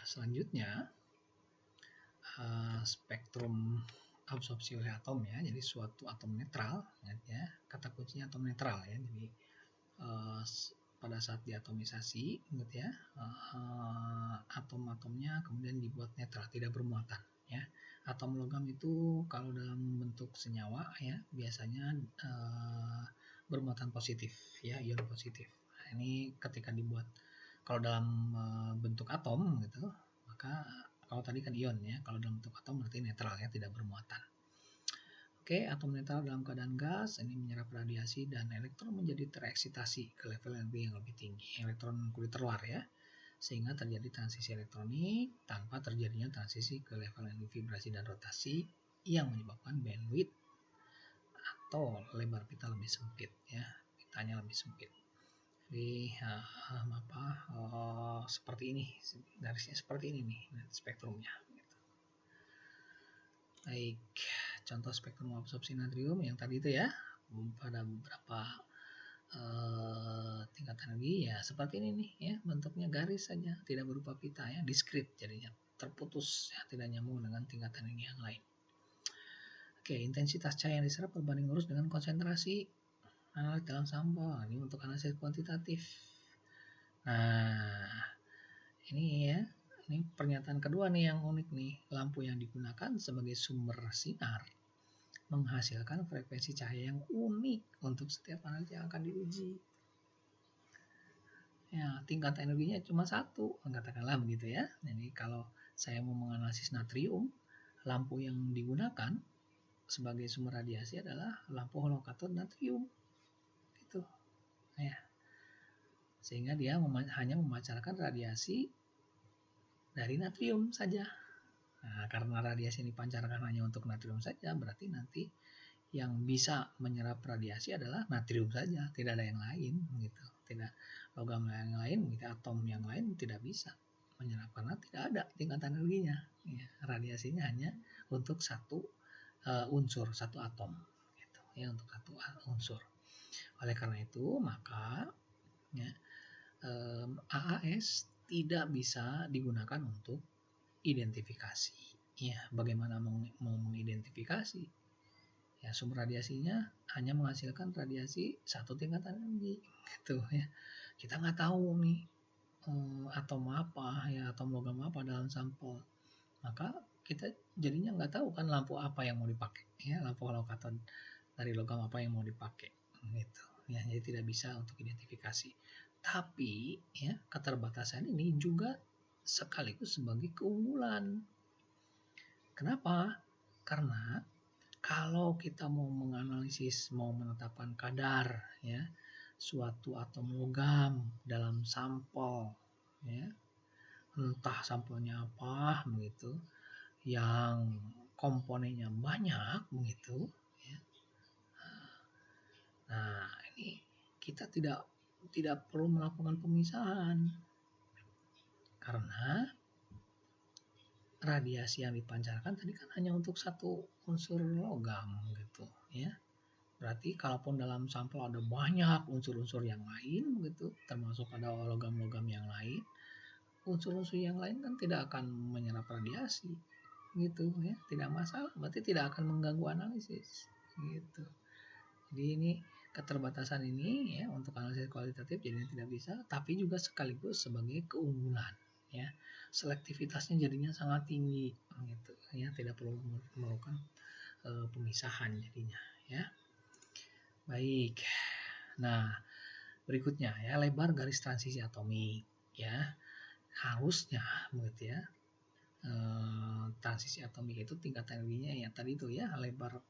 selanjutnya spektrum absorpsi oleh atom ya. Jadi suatu atom netral ya. Kata kuncinya atom netral ya. Jadi pada saat diatomisasi gitu ya, atom-atomnya kemudian dibuat netral, tidak bermuatan ya. Atom logam itu kalau dalam bentuk senyawa ya biasanya bermuatan positif ya, ion positif. Nah, ini ketika dibuat kalau dalam bentuk atom gitu, maka kalau tadi kan ion ya, kalau dalam bentuk atom berarti netral ya, tidak bermuatan. Oke, atom netral dalam keadaan gas ini menyerap radiasi dan elektron menjadi tereksitasi ke level energi yang lebih tinggi. Elektron kulit terluar ya, sehingga terjadi transisi elektronik tanpa terjadinya transisi ke level energi vibrasi dan rotasi yang menyebabkan bandwidth atau lebar pita lebih sempit ya, pitanya lebih sempit. Jadi seperti ini, garisnya seperti ini nih spektrumnya. Gitu. Baik, contoh spektrum absorpsi natrium yang tadi itu ya, pada beberapa tingkatan energi ya seperti ini nih ya, bentuknya garis saja, tidak berupa pita ya, diskrit jadinya, terputus ya, tidak nyambung dengan tingkatan energi yang lain. Oke, intensitas cahaya yang diserap berbanding lurus dengan konsentrasi analit dalam sampel. Ini untuk analisis kuantitatif. Nah, ini ya, ini pernyataan kedua nih yang unik nih. Lampu yang digunakan sebagai sumber sinar menghasilkan frekuensi cahaya yang unik untuk setiap analit yang akan diuji. Ya, tingkat energinya cuma satu, katakanlah begitu ya. Jadi kalau saya mau menganalisis natrium, lampu yang digunakan sebagai sumber radiasi adalah lampu holokatod natrium. Gitu. Ya. Sehingga dia hanya memancarkan radiasi dari natrium saja. Nah, karena radiasi ini dipancarkan hanya untuk natrium saja, berarti nanti yang bisa menyerap radiasi adalah natrium saja, tidak ada yang lain gitu. Tidak logam yang lain, gitu, atom yang lain tidak bisa menyerap karena tidak ada tingkatan energinya. Ya, radiasinya hanya untuk satu unsur, satu atom gitu, ya, untuk satu unsur. Oleh karena itu, maka ya, AAS tidak bisa digunakan untuk identifikasi. Ya, bagaimana mau mengidentifikasi? Ya, sumber radiasinya hanya menghasilkan radiasi satu tingkatan energi, gitu ya. Kita nggak tahu nih atom apa ya, atom logam apa dalam sampel. Maka kita jadinya nggak tahu kan lampu apa yang mau dipakai, ya, lampu holokatod dari logam apa yang mau dipakai, gitu. Ya, jadi tidak bisa untuk identifikasi. Tapi ya, keterbatasan ini juga sekaligus sebagai keunggulan. Kenapa? Karena kalau kita mau menganalisis, mau menetapkan kadar ya suatu atom logam dalam sampel ya, entah sampelnya apa begitu, yang komponennya banyak begitu ya. Nah, ini kita tidak perlu melakukan pemisahan karena radiasi yang dipancarkan tadi kan hanya untuk satu unsur logam gitu ya. Berarti kalaupun dalam sampel ada banyak unsur-unsur yang lain begitu, termasuk ada logam-logam yang lain, unsur-unsur yang lain kan tidak akan menyerap radiasi gitu ya, tidak masalah, berarti tidak akan mengganggu analisis gitu. Jadi ini keterbatasan ini ya untuk analisis kualitatif jadi tidak bisa, tapi juga sekaligus sebagai keunggulan ya. Selektivitasnya jadinya sangat tinggi gitu ya, tidak perlu melakukan pemisahan jadinya ya. Baik. Nah, berikutnya ya, lebar garis transisi atomik ya. Harusnya begitu ya. Transisi atomik itu tingkat energinya ya tadi itu ya, lebar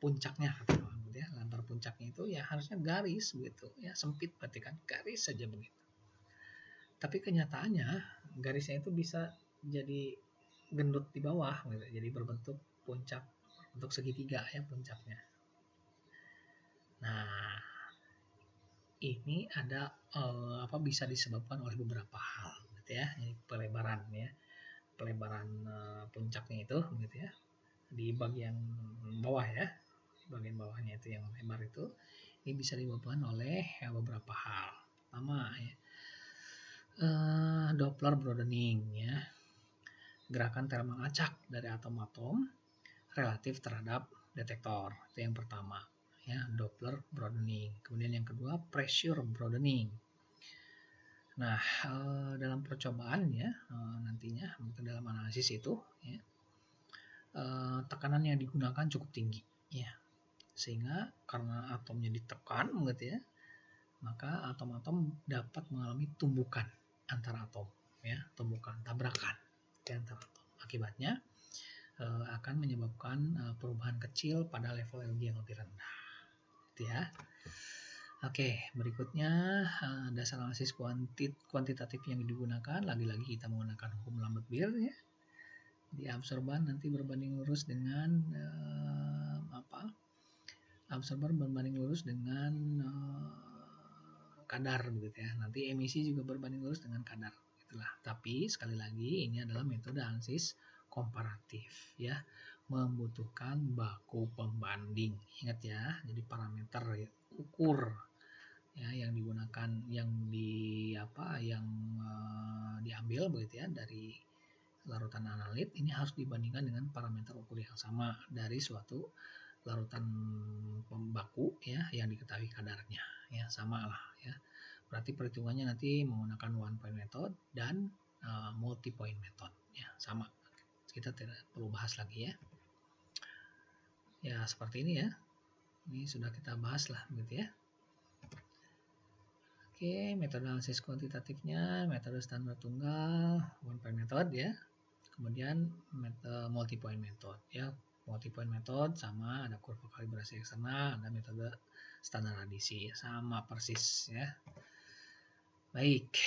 puncaknya gitu ya. Lebar puncaknya itu ya harusnya garis begitu ya, sempit berarti kan garis saja begitu. Tapi kenyataannya garisnya itu bisa jadi gendut di bawah gitu. Jadi berbentuk puncak, bentuk segitiga ya puncaknya. Nah, ini ada bisa disebabkan oleh beberapa hal gitu ya. Ini pelebaran puncaknya itu gitu ya. Di bagian bawah ya. Di bagian bawahnya itu yang lebar itu ini bisa disebabkan oleh beberapa hal. Pertama ya, Doppler broadening ya, gerakan thermal acak dari atom-atom relatif terhadap detektor. Itu yang pertama ya, Doppler broadening. Kemudian yang kedua pressure broadening. Nah, dalam percobaan ya, nantinya mungkin dalam analisis itu ya, tekanan yang digunakan cukup tinggi ya, sehingga karena atomnya ditekan gitu ya, maka atom-atom dapat mengalami tumbukan antara atom ya, tumbukan tabrakan di antara atom. Akibatnya akan menyebabkan perubahan kecil pada level energi yang lebih rendah gitu ya. Oke, berikutnya dasar analisis kuantitatif yang digunakan, lagi-lagi kita menggunakan hukum Lambert-Beer ya. Di absorban nanti berbanding lurus dengan absorber berbanding lurus dengan kadar begitu ya. Nanti emisi juga berbanding lurus dengan kadar. Itulah. Tapi sekali lagi ini adalah metode analisis komparatif ya, membutuhkan baku pembanding. Ingat ya, jadi parameter ya, ukur ya yang digunakan diambil begitu ya dari larutan analit ini harus dibandingkan dengan parameter ukur yang sama dari suatu larutan pembaku ya yang diketahui kadarnya ya, sama lah ya. Berarti perhitungannya nanti menggunakan one point method dan multi point method ya, sama. Kita tidak perlu bahas lagi ya. Ya seperti ini ya. Ini sudah kita bahas lah begitu ya. Oke, metode analisis kuantitatifnya, metode standar tunggal, one point method ya. Kemudian metode multi point method ya. Multi point method sama, ada kurva kalibrasi eksternal, ada metode standar adisi, sama persis ya. Baik.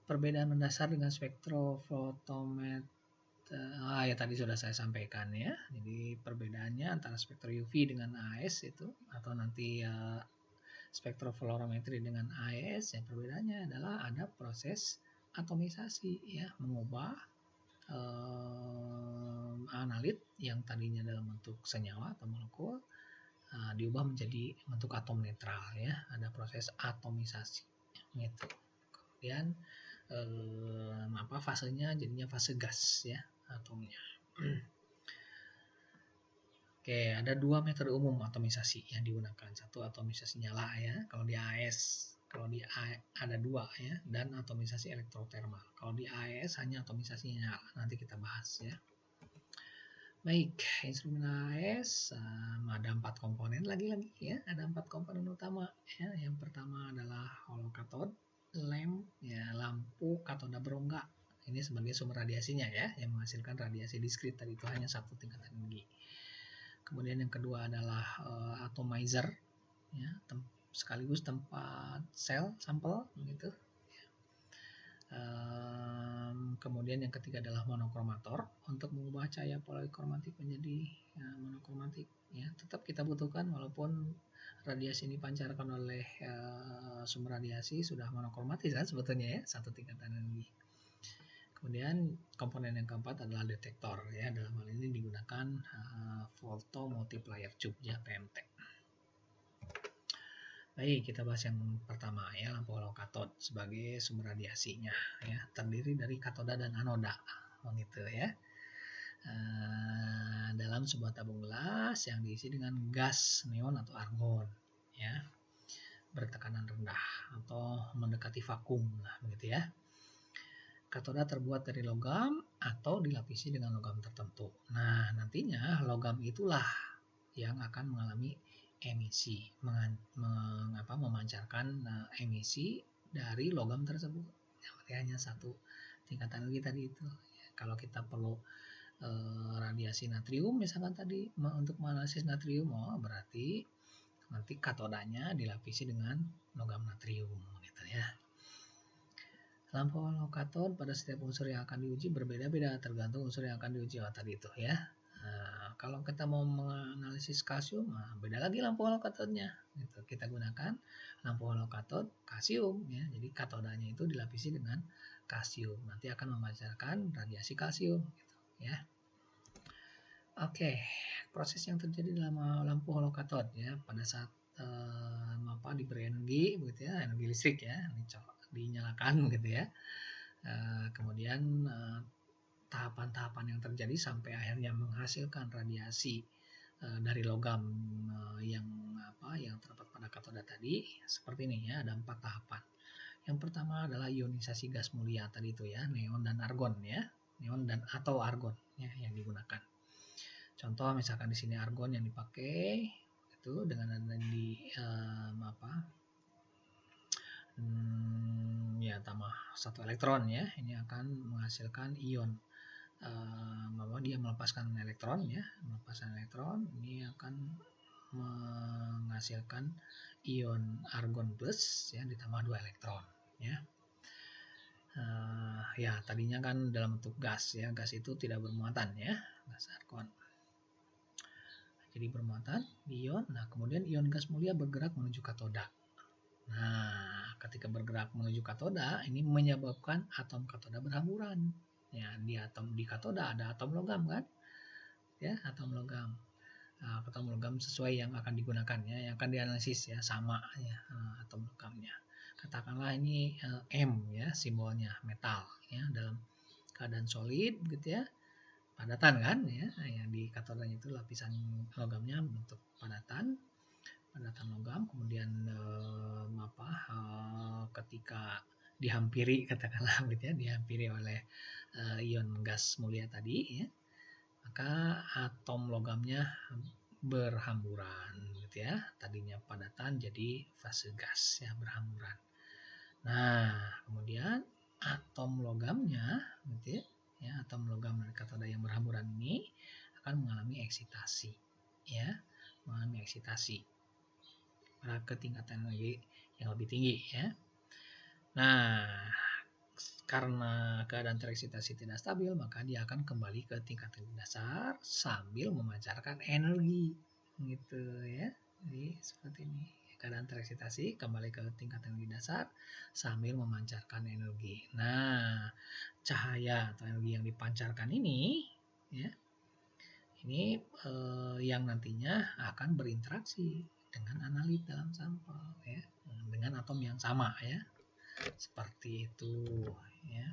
Perbedaan mendasar dengan spektrofotometer. Ya tadi sudah saya sampaikan ya. Jadi perbedaannya antara spektro UV dengan AS itu, atau nanti spektrofluorometri dengan AES, yang perbedaannya adalah ada proses atomisasi ya, mengubah analit yang tadinya dalam bentuk senyawa atau molekul diubah menjadi bentuk atom netral ya, ada proses atomisasi gitu. Kemudian fasenya jadinya fase gas ya atomnya. Oke, ada dua metode umum atomisasi yang digunakan. Satu atomisasi nyala ya, kalau di AES. Kalau di ada dua ya, dan atomisasi elektrotermal. Kalau di AES hanya atomisasi nyala, nanti kita bahas ya. Baik, instrumen AES ada 4 komponen lagi-lagi ya, ada 4 komponen utama ya. Yang pertama adalah holokatod, lampu katoda berongga. Ini sebagai sumber radiasinya ya, yang menghasilkan radiasi diskrit tadi itu hanya satu tingkatan energi. Kemudian yang kedua adalah atomizer ya, sekaligus tempat sel sampel gitu. Kemudian yang ketiga adalah monokromator untuk mengubah cahaya polikromatik menjadi monokromatik ya. Tetap kita butuhkan walaupun radiasi ini dipancarkan oleh sumber radiasi sudah monokromatis kan sebetulnya ya, satu tingkatan energi. Kemudian komponen yang keempat adalah detektor ya, dalam hal ini digunakan photomultiplier tube ya, PMT. Baik, kita bahas yang pertama ya, lampu holokatod sebagai sumber radiasinya ya, terdiri dari katoda dan anoda gitu ya. Dalam sebuah tabung gelas yang diisi dengan gas neon atau argon ya, bertekanan rendah atau mendekati vakum lah begitu ya. Katoda terbuat dari logam atau dilapisi dengan logam tertentu. Nah, nantinya logam itulah yang akan mengalami emisi, memancarkan emisi dari logam tersebut. Yang hanya satu tingkatan energi tadi itu. Kalau kita perlu radiasi natrium misalkan tadi untuk menganalisis natrium, berarti nanti katodanya dilapisi dengan logam natrium gitu ya. Lampu holokatod pada setiap unsur yang akan diuji berbeda-beda tergantung unsur yang akan diuji tadi itu ya. Nah, kalau kita mau menganalisis kalsium, beda lagi lampu holokatodnya. Gitu. Kita gunakan lampu holokatod kalsium ya. Jadi katodanya itu dilapisi dengan kalsium. Nanti akan memancarkan radiasi kalsium gitu ya. Oke, proses yang terjadi dalam lampu holokatod ya pada saat diberi energi begitu ya, energi listrik ya. Ini dinyalakan gitu ya. Kemudian tahapan-tahapan yang terjadi sampai akhirnya menghasilkan radiasi dari logam yang terdapat pada katoda tadi seperti ini ya, ada 4 tahapan. Yang pertama adalah ionisasi gas mulia tadi itu ya, neon dan argon ya, neon dan atau argon ya yang digunakan. Contoh misalkan di sini argon yang dipakai itu dengan ada di ya tambah 1 elektron ya, ini akan menghasilkan ion. Bahwa dia melepaskan elektron ya, ini akan menghasilkan ion argon plus ya ditambah 2 elektron ya. Ya tadinya kan dalam bentuk gas ya, gas itu tidak bermuatan ya, gas argon. Jadi bermuatan ion. Nah kemudian ion gas mulia bergerak menuju katoda. Nah ketika bergerak menuju katoda ini menyebabkan atom katoda berhamburan. Ya, di katoda ada atom logam kan? Ya, atom logam. Atom logam sesuai yang akan digunakan ya, yang akan dianalisis ya, sama ya atom logamnya. Katakanlah ini M ya simbolnya, metal ya, dalam keadaan solid gitu ya. Padatan kan ya, yang di katodanya itu lapisan logamnya bentuk padatan logam, kemudian ketika dihampiri katakanlah gitu ya, dihampiri oleh ion gas mulia tadi ya, maka atom logamnya berhamburan gitu ya, tadinya padatan jadi fase gas ya, berhamburan. Nah kemudian atom logamnya gitu ya, atom logam dari katoda yang berhamburan ini akan mengalami eksitasi ya, mengalami eksitasi ke tingkatan energi yang lebih tinggi ya. Nah karena keadaan tereksitasi tidak stabil, maka dia akan kembali ke tingkat energi dasar sambil memancarkan energi gitu ya. Jadi seperti ini, keadaan tereksitasi kembali ke tingkat energi dasar sambil memancarkan energi. Nah cahaya atau energi yang dipancarkan ini ya, ini yang nantinya akan berinteraksi dengan analit dalam sampel ya, dengan atom yang sama ya, seperti itu ya.